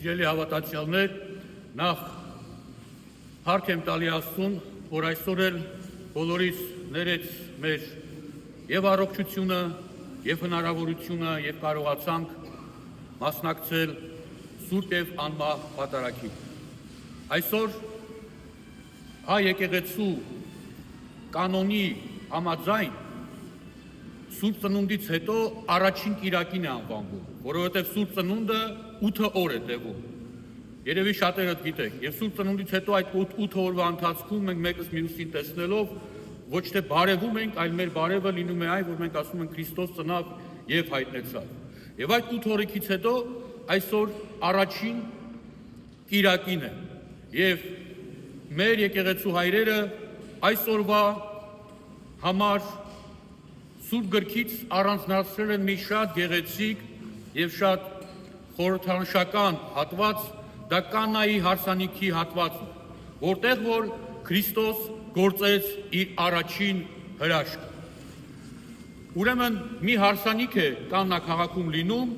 Սիրելի հավատացյալներ, նախ հարկ եմ տալի Աստծուն, որ այսօր էլ բոլորից ներեց մեր եւ առողջությունը, եւ հնարավորությունը, եւ կարողացանք մասնակցել Սուրբ եւ անմահ պատարագին։ Այսօր հայ եկեղեցու կանոնի համաձայն Սուրբ Ծնունդից հետո առաջին կիրակին է անվանվում, որովհետև Սուրբ Ծնունդը 8 օր է տևում։ Երևի շատերդ գիտեք, եւ Սուրբ Ծնունդից հետո այդ 8 օրվա ընթացքում մենք մեկս մյուսին տեսնելով ոչ թե բարևում ենք, այլ մեր բարևը լինում է այն, որ մենք ասում ենք Քրիստոս ծնավ եւ հայտնեցավ։ Եվ այդ 8 օրից հետո այսօր առաջին կիրակին է։ Եվ մեր եկեղեցու հայրերը այսօրվա համար Սուրբ գրքից առանձնացրել են մի շատ գեղեցիկ եւ շատ խորհրդանշական հատված, դա Կանայի հարսանիքի հատվածն է, որտեղ որ Քրիստոս գործեց իր առաջին հրաշքը։ Ուրեմն մի հարսանիք է Կանա քաղաքում լինում,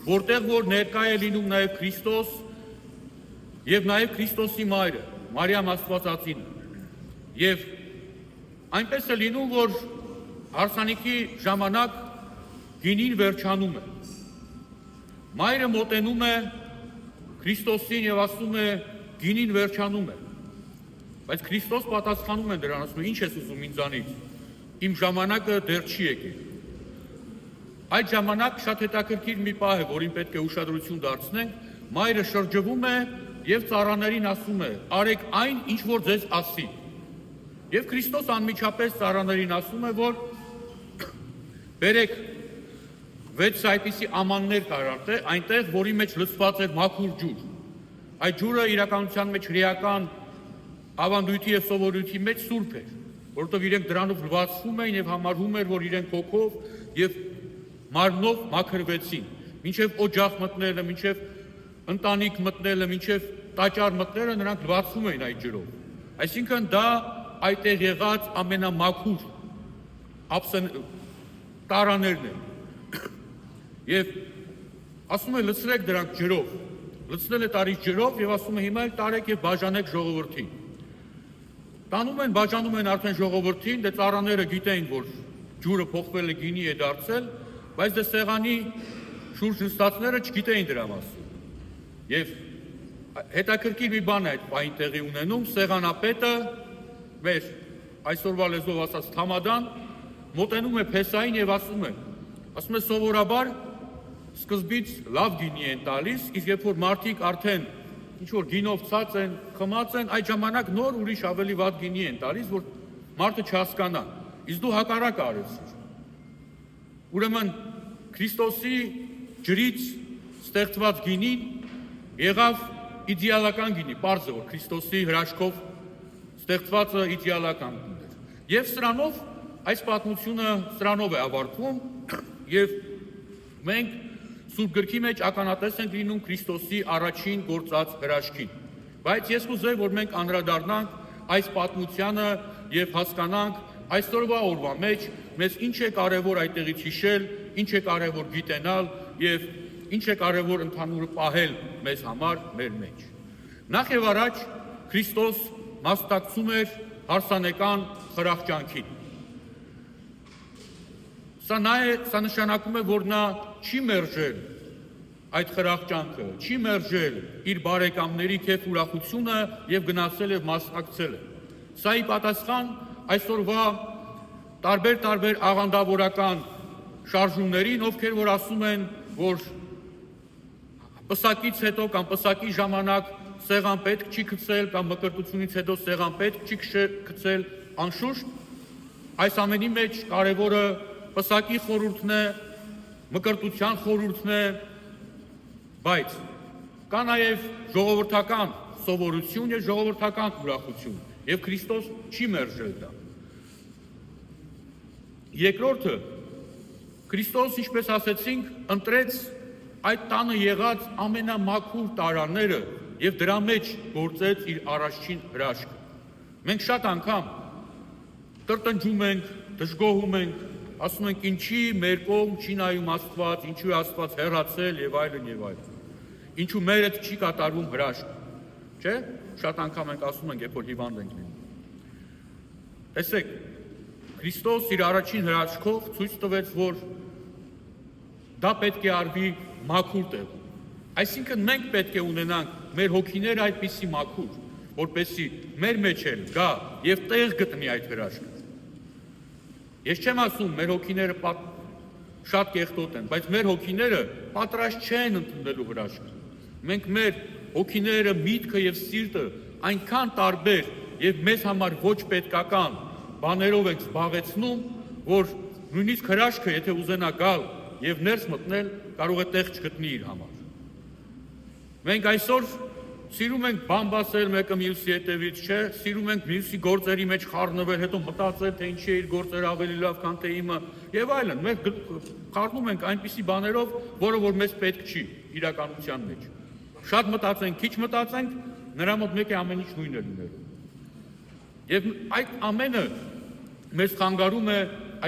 որտեղ որ ներկա է լինում նաեւ Քրիստոս եւ նաեւ Քրիստոսի մայրը, Մարիամ Աստվածածինը։ Եվ այնպես է լինում, որ հարսանիքի ժամանակ գինին վերջանում է։ Մայրը մոտենում է Քրիստոսին եւ ասում է գինին վերջանում է։ Բայց Քրիստոս պատասխանում է դրան, ասում է ինչ ես ուզում ինձանից։ Իմ ժամանակը դեռ չի եկել։ Այդ ժամանակ շատ հետաքրքիր մի պահ է, որին պետք է ուշադրություն դարձնենք, մայրը շրջվում է եւ ծառաներին ասում է. «Արեք այն, ինչ որ ձեզ ասի»։ Եվ Քրիստոս անմիջապես ծառաներին ասում է, որ բերեք 6 այդպիսի ամաններ կարարտ է, այնտեղ, որի մեջ լցված էր մաքուր ջուր։ Այդ ջուրը իրականության մեջ հրեական ավանդույթի եւ սովորույթի մեջ սուրբ էր, որովհետեւ իրենք դրանով լվացվում էին եւ համարվում էր, որ իրենք հոգով եւ մարմնով մաքրվեցին։ Մինչեւ օջախ մտնելը, մինչեւ ընտանիք մտնելը, մինչեւ տաճար մտնելը նրանք լվացվում էին այդ ջրով։ Այսինքն դա այդտեղ եղած ամենամաքուր տարաներն են։ Եվ ասում է լցրեք դրանք ջրով, լցնել է տարիք ջրով եւ ասում է հիմա էլ տարեք եւ բաժանեք ժողովրդին։ Տանում են, բաժանում են արդեն ժողովրդին, դե ծառաները գիտեին, որ ջուրը փոխվել է գինի է դարձել, բայց դե սեղանի շուրջ նստածները չգիտեին դրա մասին։ Եվ հետաքրքիր մի բան է այդ պահին տեղի ունենում, սեղանապետը մեր այսօրվա լեզվով ասած թամադան մոտենում է Փեսային եւ ասում է սովորաբար սկզբից լավ գինի են տալիս, իսկ երբ որ մարդիկ արդեն ինչ որ գինով ցած են, խմած են, այդ ժամանակ նոր ուրիշ ավելի վատ գինի են տալիս, որ մարդը չհասկանա։ Իսկ դու հակառակը արեցիր։ Ուրեմն Քրիստոսի ջրից ստեղծված գինին եղավ իդեալական գինի, պարզ է, որ Քրիստոսի հրաշքով ստեղծվածը իդեալական գինի էր։ Եվ սրանով այս պատմությունը սրանով է ավարտվում եւ մենք Սուրբ գրքի մեջ ականատես ենք լինում Քրիստոսի առաջին գործած հրաշքին։ Բայց ես կուզեի, որ մենք անդրադառնանք այս պատմությանը եւ հասկանանք այսօրվա օրվա մեջ մեզ ինչ է կարեւոր այդտեղից հիշել, ինչ է կարեւոր գիտենալ եւ ինչ է կարեւոր ընդհանուր պահել մեզ համար մեր մեջ։ Նախ եւ առաջ Քրիստոս մասնակցում էր հարսանեկան խրախճանքին։ Սա նշանակում է, որ նա չի մերժել այդ խրախճանքը, չի մերժել իր բարեկամների քեֆ ուրախությունը եւ գնացել եւ մասնակցել է։ Սա ի պատասխան այսօրվա տարբեր աղանդավորական շարժումներին, ովքեր որ ասում են, որ պսակից հետո կամ պսակի ժամանակ սեղան պետք չի գցել կամ մկրտությունից հետո սեղան պետք չի գցել, անշուշտ այս ամենի մեջ կարևորը պսակի խորհուրդն է, մկրտության խորհուրդն է, բայց կա նաև ժողովրդական սովորություն եւ ժողովրդական ուրախություն, եւ Քրիստոս չի մերժել դա։ Երկրորդը, Քրիստոս, ինչպես ասեցինք, ընտրեց այդ տանը եղած ամենամաքուր տարաները եւ դրա մեջ գործեց իր առաջին հրաշքը։ Մենք շատ անգամ տրտնջում ենք, դժգոհում ենք, ասում ենք ինչի մեր կողմ չի նայում Աստված, ինչու է Աստված հեռացել եւ այլն եւ այլն։ ինչու մեր հետ չի կատարվում հրաշք, չէ՞։ Շատ անգամ ենք ասում ենք, երբ որ հիվանդ ենք լինում։ Տեսեք, Քրիստոս իր առաջին հրաշքով ցույց տվեց, որ դա պետք է արվի մաքուր տեղում։ Այսինքն մենք պետք է ունենանք մեր հոգիները այդպիսի մաքուր, որպեսզի մեր մեջ էլ գա եւ տեղ գտնի այդ հրաշքը։ Ես չեմ ասում մեր հոգիները շատ կեղտոտ են, բայց մեր հոգիները պատրաստ չեն ընդունելու հրաշքը։ Մենք մեր հոգիները, միտքը եւ սիրտը այնքան տարբեր եւ մեզ համար ոչ պետքական բաներով ենք զբաղեցնում, որ նույնիսկ հրաշքը, եթե ուզենա գալ եւ ներս մտնել, կարող է տեղ չգտնի իր համար։ Մենք այսօր սիրում ենք բամբասել մեկը մյուսի հետևից, չէ, սիրում ենք մյուսի գործերի մեջ խառնվել, հետո մտածել, թե ինչի է իր գործերը ավելի լավ, քան թե իմը, եւ այլն։ Մենք խառնում ենք այնպիսի բաներով, որը որ մեզ պետք չի իրականության մեջ։ Շատ մտածենք, քիչ մտածենք, նրա մոտ մեկ է ամեն ինչ նույնը լինելու։ Եվ այդ ամենը մեզ խանգարում է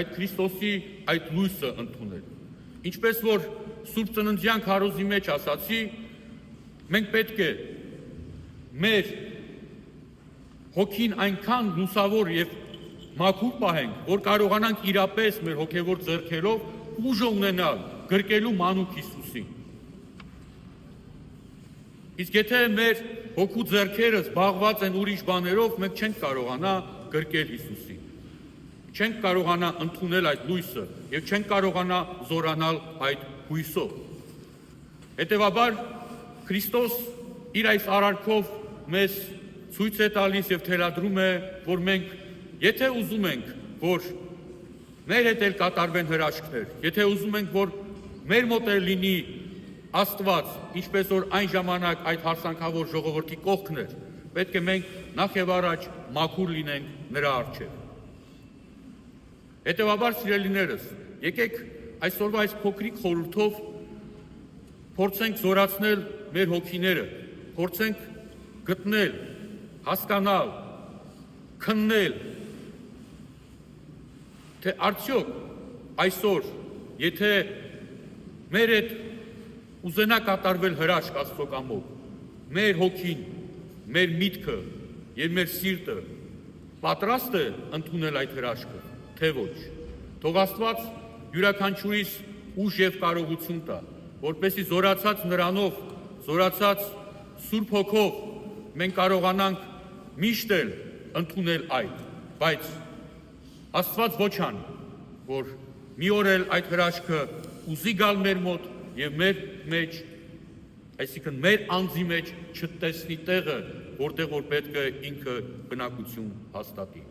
այդ Քրիստոսի այդ լույսը ընդունել։ Ինչպես որ Սուրբ Ծննդյան քարոզի մեջ ասացի, մենք պետք է մեր հոգին այնքան լուսավոր եւ մաքուր պահենք, որ կարողանանք իրապես մեր հոգեվոր ձեռքերով ուժը ունենալ գրկելու մանուկ Հիսուսին։ Իսկ եթե մեր հոգու ձեռքերը զբաղված են ուրիշ բաներով, մենք չենք կարողանա գրկել Հիսուսին։ Չենք կարողանա ընդունել այդ լույսը եւ չենք կարողանա զորանալ այդ հույսով։ Հետևաբար Քրիստոս իր այս արարքով մեզ ցույց է տալիս եւ թելադրում է, որ մենք, եթե ուզում ենք, որ մեր հետ էլ կատարվեն հրաշքներ, եթե ուզում ենք, որ մեր մոտ էլ լինի Աստված, ինչպես որ այն ժամանակ այդ հարսանքավոր ժողովրդի կողքն էր, պետք է մենք նախ եւ առաջ մաքուր լինենք նրա առջեւ։ Հետևաբար, սիրելիներս, եկեք այսօրվա այս փոքրիկ խորհրդով փորձենք զորացնել մեր հոգիները, փորձենք գտնել, հասկանալ, քննել, թե արդյոք այսօր, եթե մեր հետ ուզենա կատարվել հրաշք Աստծո կամով, մեր հոգին, մեր միտքը եւ մեր սիրտը պատրաստ է ընդունել այդ հրաշքը, թե ոչ։ Թող Աստված յուրաքանչյուրիս ուժ եւ կարողություն տա, որպեսզի զորացած նրանով, զորացած Սուրբ Հոգով մենք կարողանանք միշտ էլ ընդունել այդ, բայց Աստված ոչ անի, որ մի օր էլ այդ հրաշքը ուզի գալ մեր մոտ եւ մեր մեջ, այսինքն մեր անձի մեջ չտեսնի տեղը, որտեղ որ պետք է ինքը բնակություն հաստատի։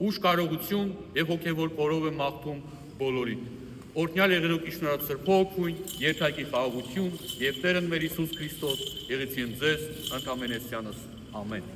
Ուժ կարողություն եւ հոգեվոր կորով է մաղթում բոլորիդ։ Օրհնյալ եղեք Իշխանات Սրբոք Հույն, երթակի խաղաղություն եւ Տերն մեր Հիսուս Քրիստոս եղեցին ձեզ ընդամենեսյանս։ Ամեն։